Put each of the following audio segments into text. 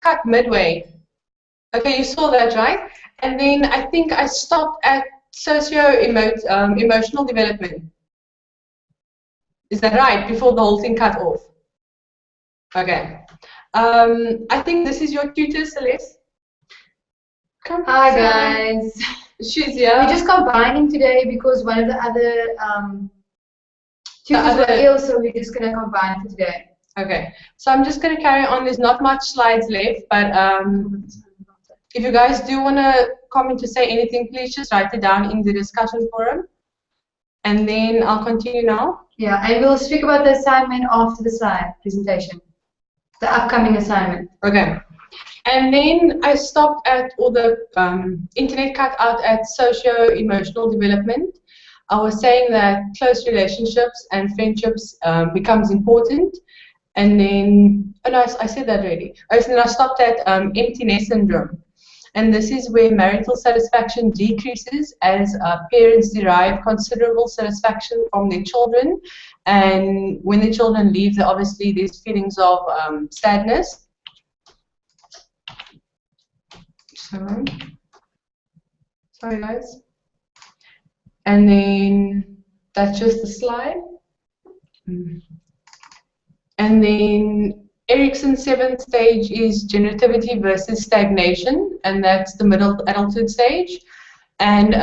cut midway. Okay, you saw that, right? And then I think I stopped at emotional development. Is that right? Before the whole thing cut off. Okay. I think this is your tutor, Celeste. Come. Hi guys. She's here. We're just combining today because one of the other tutors were ill, so we're just gonna combine for today. Okay. So I'm just gonna carry on. There's not much slides left, but if you guys do want to comment to say anything, please just write it down in the discussion forum. And then I'll continue now. Yeah, and we'll speak about the assignment after the slide presentation. The upcoming assignment. Okay. And then I stopped at all the internet cut out at socio-emotional development. I was saying that close relationships and friendships becomes important. And then, oh no, I said that already. So then I stopped at emptiness syndrome. And this is where marital satisfaction decreases as parents derive considerable satisfaction from their children. And when the children leave, obviously there's feelings of sadness. Sorry guys. And then that's just the slide. And then Erickson's 7th stage is generativity versus stagnation, and that's the middle adulthood stage. And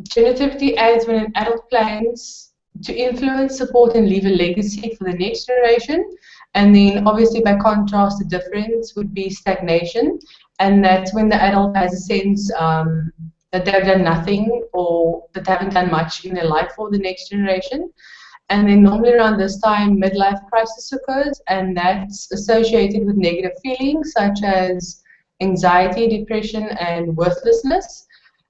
generativity adds when an adult plans to influence, support, and leave a legacy for the next generation. And then obviously by contrast, the difference would be stagnation, and that's when the adult has a sense that they've done nothing or that they haven't done much in their life for the next generation. And then normally around this time, midlife crisis occurs, and that's associated with negative feelings such as anxiety, depression, and worthlessness.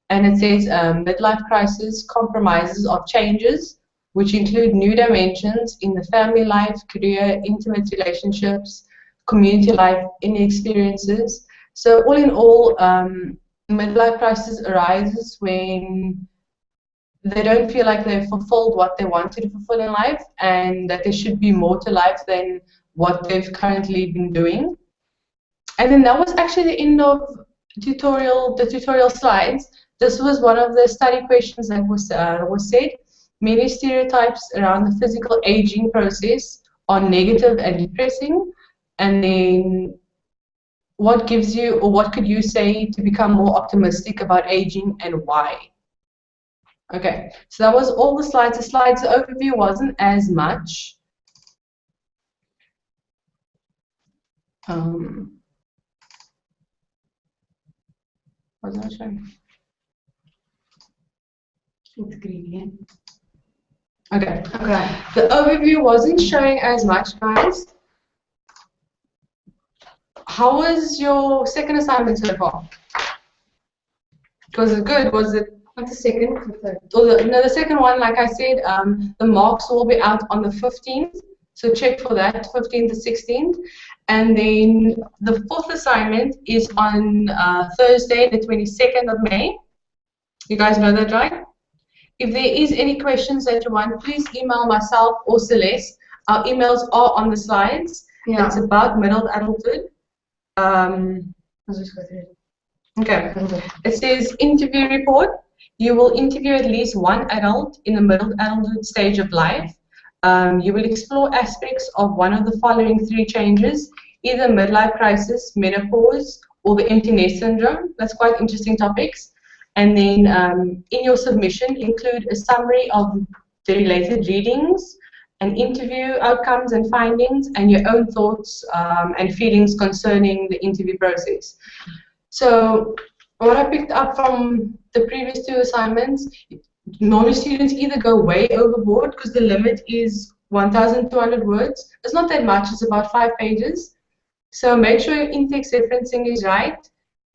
And it says midlife crisis compromises of changes, which include new dimensions in the family life, career, intimate relationships, community life, any experiences. So all in all, midlife crisis arises when they don't feel like they've fulfilled what they wanted to fulfill in life, and that there should be more to life than what they've currently been doing. And then that was actually the end of the tutorial slides. This was one of the study questions that was said. Many stereotypes around the physical aging process are negative and depressing. And then what gives you, or what could you say to become more optimistic about aging and why? Okay, so that was all the slides. The slides overview wasn't as much. What's that showing? It's green. Okay. Okay. The overview wasn't showing as much, guys. How was your second assignment so far? Was it good? Was it? Not the second, the third. No, the second one, like I said, the marks will be out on the 15th. So check for that, 15th to 16th. And then the 4th assignment is on Thursday, the 22nd of May. You guys know that, right? If there is any questions that you want, please email myself or Celeste. Our emails are on the slides. Yeah. It's about middle adulthood. Okay. It says interview report. You will interview at least one adult in the middle adulthood stage of life. You will explore aspects of one of the following 3 changes, either midlife crisis, menopause, or the empty nest syndrome. That's quite interesting topics. And then in your submission, include a summary of the related readings, and interview outcomes and findings, and your own thoughts and feelings concerning the interview process. So what I picked up from the previous 2 assignments, normally students either go way overboard because the limit is 1,200 words. It's not that much, it's about 5 pages. So make sure your in-text referencing is right.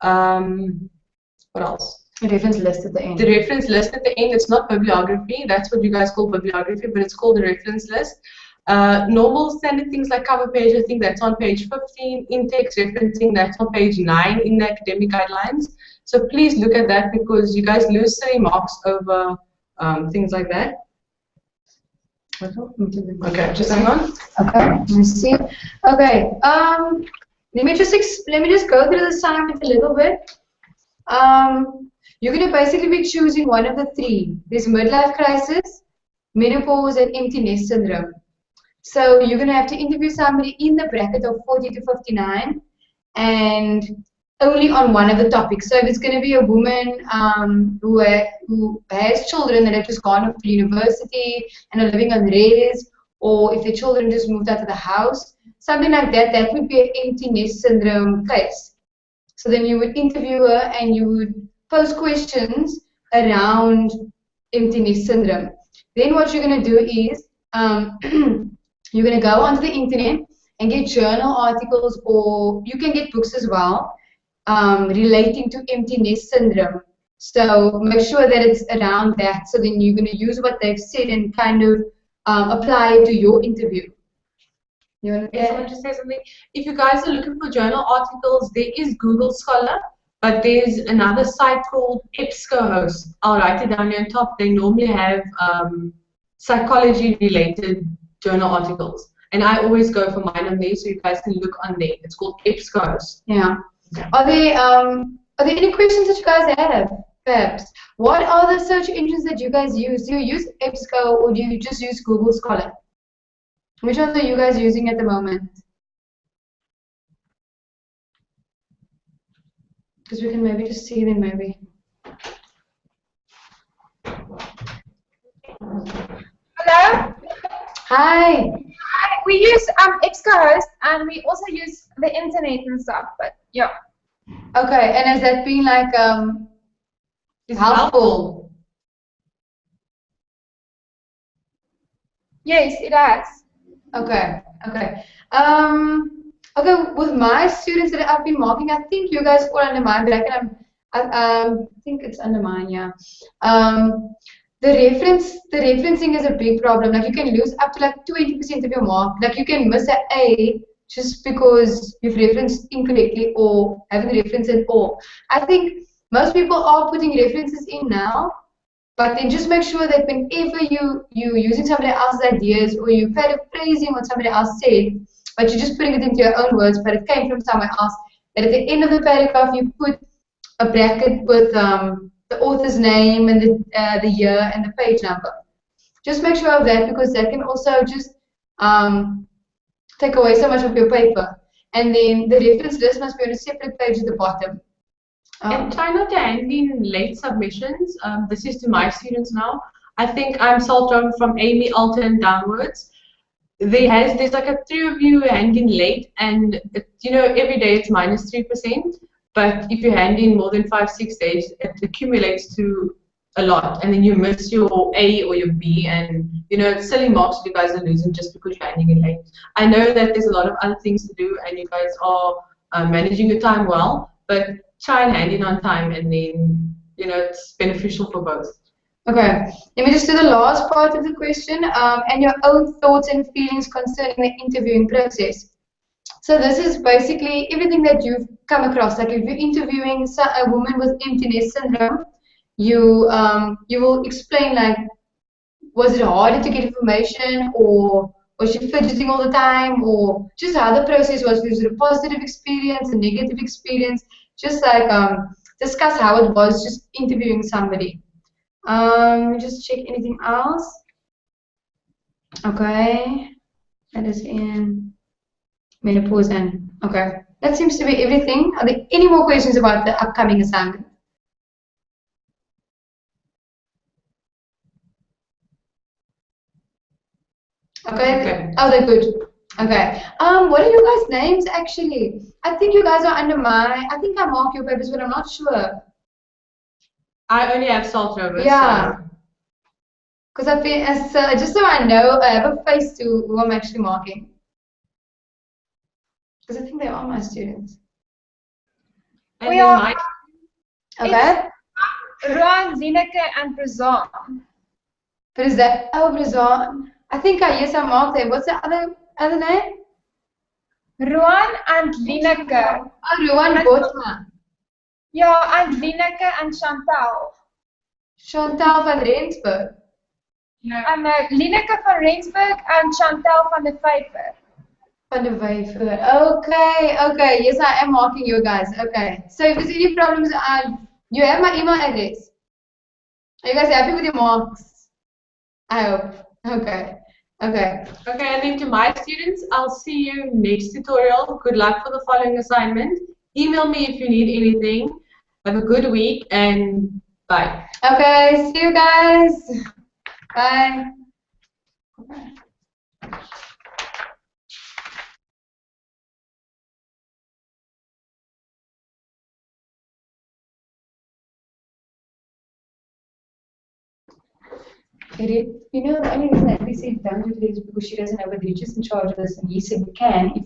What else? The reference list at the end. The reference list at the end, it's not bibliography. That's what you guys call bibliography, but it's called the reference list. Normal standard things like cover page, I think that's on page 15. In-text referencing, that's on page 9 in the academic guidelines. So please look at that because you guys lose 3 marks over things like that. Okay, just hang on. Okay, let me see. Okay, let me just go through the assignment a little bit. You're going to basically be choosing one of the three. There's midlife crisis, menopause, and empty nest syndrome. So you're going to have to interview somebody in the bracket of 40 to 59 and only on one of the topics. So if it's going to be a woman who has children that have just gone off to university and are living on res, or if their children just moved out of the house, something like that, that would be an empty nest syndrome case. So then you would interview her and you would pose questions around empty nest syndrome. Then what you're going to do is you're going to go onto the internet and get journal articles, or you can get books as well relating to empty nest syndrome. So make sure that it's around that. So then you're going to use what they've said and kind of apply it to your interview. You want to just say something? If you guys are looking for journal articles, there is Google Scholar, but there's another site called EBSCOhost. I'll write it down here on top. They normally have psychology-related journal articles, and I always go for mine on there, so you guys can look on there. It's called EBSCOhost. Yeah. Are there any questions that you guys have? Perhaps. What are the search engines that you guys use? Do you use EBSCO or do you just use Google Scholar? Which ones are you guys using at the moment? Because we can maybe just see them, maybe. Hello? Hi. Hi. We use EBSCOhost and we also use the internet and stuff, but yeah. Okay, and has that been like helpful? Yes, it has. Okay, okay. Okay, with my students that I've been marking, I think you guys fall under mine, but I think it's under mine, yeah. The referencing is a big problem. Like you can lose up to like 20% of your mark. Like you can miss an A just because you've referenced incorrectly or haven't referenced at all. I think most people are putting references in now, but then just make sure that whenever you're using somebody else's ideas or you're paraphrasing what somebody else said, but you're just putting it into your own words, but it came from somewhere else, that at the end of the paragraph you put a bracket with the author's name and the year and the page number. Just make sure of that, because that can also just take away so much of your paper. And then the reference list must be on a separate page at the bottom. And try not to hand in late submissions. This is to my students now. I think I'm salt from Amy Alton downwards. There's like a 3 of you hand in late, and every day it's -3%. But if you hand in more than 5-6 days, it accumulates to a lot, and then you miss your A or your B, and it's silly marks you guys are losing just because you're handing in late. I know that there's a lot of other things to do, and you guys are managing your time well, but try and hand in on time, and then it's beneficial for both. Okay, let me just do the last part of the question, and your own thoughts and feelings concerning the interviewing process. So this is basically everything that you've come across. Like if you're interviewing a woman with empty nest syndrome, you will explain, like, was it harder to get information, or was she fidgeting all the time, or just how the process was. Was it a positive experience, a negative experience? Just like discuss how it was just interviewing somebody. Let me just check anything else. Okay, that is in menopause and okay. That seems to be everything. Are there any more questions about the upcoming assignment? Okay. Oh, they're good. Okay. What are you guys' names actually? I think you guys are under my. I think I mark your papers, but I'm not sure. I only have salt rovers. Yeah. Because I've been just so I know, I have a face to who I'm actually marking. Because I think they are my students. And we are. Okay. Ruan, Lineke, and Brazan. But is that Brazan? I think yes, I marked them. What's the other name? Ruan and Lineke. Oh, Ruan Botma. Yeah, and Lineke and Chantal. Chantal van Rensburg. No. Lineke van Rensburg and Chantal van der Vyver. Van der Wyver. Okay. Yes, I am marking you guys. Okay. So if there's any problems, you have my email address. Are you guys happy with your marks? I hope. Okay. Okay, and then to my students, I'll see you next tutorial. Good luck for the following assignment. Email me if you need anything. Have a good week and bye. Okay, see you guys. Bye. You know, the only reason that we said don't do this is because she doesn't know whether you're just in charge of this, and he said we can if